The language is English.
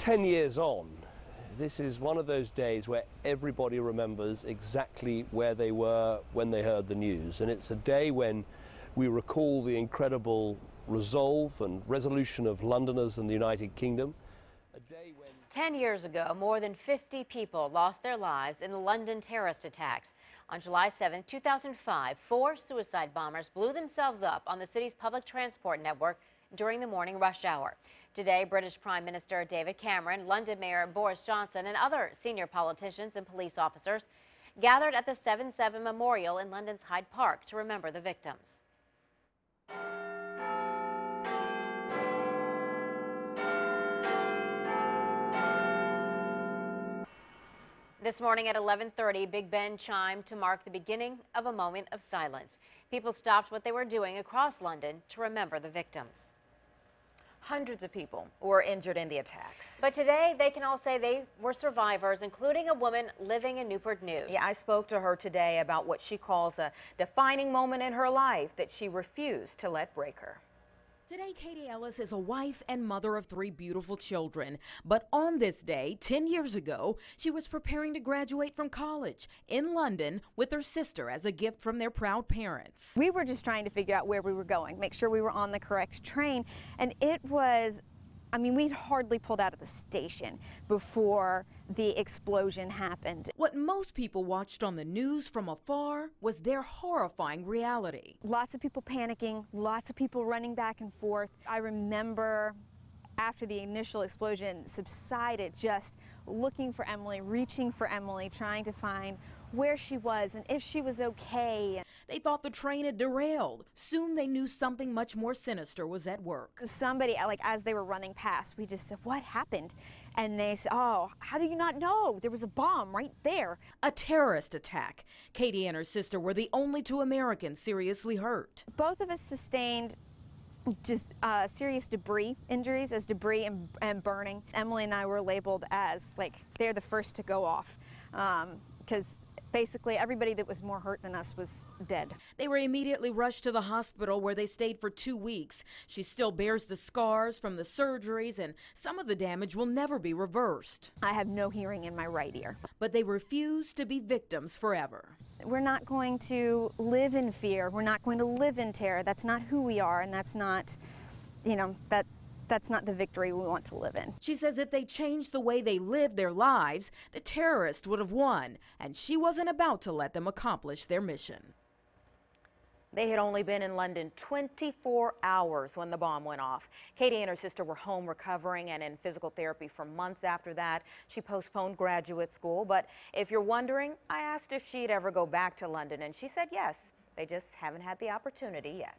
10 years on, this is one of those days where everybody remembers exactly where they were when they heard the news. And it's a day when we recall the incredible resolve and resolution of Londoners and the United Kingdom. A day when 10 years ago, more than 50 people lost their lives in the London terrorist attacks. On July 7, 2005, 4 suicide bombers blew themselves up on the city's public transport network during the morning rush hour. Today, British Prime Minister David Cameron, London Mayor Boris Johnson, and other senior politicians and police officers gathered at the 7/7 Memorial in London's Hyde Park to remember the victims. This morning at 11:30, Big Ben chimed to mark the beginning of a moment of silence. People stopped what they were doing across London to remember the victims. Hundreds of people were injured in the attacks. But today, they can all say they were survivors, including a woman living in Newport News. Yeah, I spoke to her today about what she calls a defining moment in her life that she refused to let break her. Today, Katie Ellis is a wife and mother of 3 beautiful children. But on this day, 10 years ago, she was preparing to graduate from college in London with her sister as a gift from their proud parents. We were just trying to figure out where we were going, make sure we were on the correct train. And it was, we'd hardly pulled out of the station before the explosion happened. What most people watched on the news from afar was their horrifying reality. Lots of people panicking, lots of people running back and forth. I remember after the initial explosion subsided, just looking for Emily, reaching for Emily, trying to find where she was and if she was okay. They thought the train had derailed. Soon they knew something much more sinister was at work. Somebody, as they were running past, we just said, "What happened?" And they said, "Oh, how do you not know? There was a bomb right there." A terrorist attack. Katie and her sister were the only 2 Americans seriously hurt. Both of us sustained just serious debris injuries, as debris and burning. Emily and I were labeled as they're the first to go off, because basically everybody that was more hurt than us was dead. They were immediately rushed to the hospital where they stayed for 2 weeks. She still bears the scars from the surgeries, and some of the damage will never be reversed. I have no hearing in my right ear. But they refuse to be victims forever. We're not going to live in fear. We're not going to live in terror. That's not who we are, and that's not, that's not the victory we want to live in. She says if they changed the way they lived their lives, the terrorists would have won, and she wasn't about to let them accomplish their mission. They had only been in London 24 hours when the bomb went off. Katie and her sister were home recovering and in physical therapy for months after that. She postponed graduate school, but if you're wondering, I asked if she'd ever go back to London, and she said yes. They just haven't had the opportunity yet.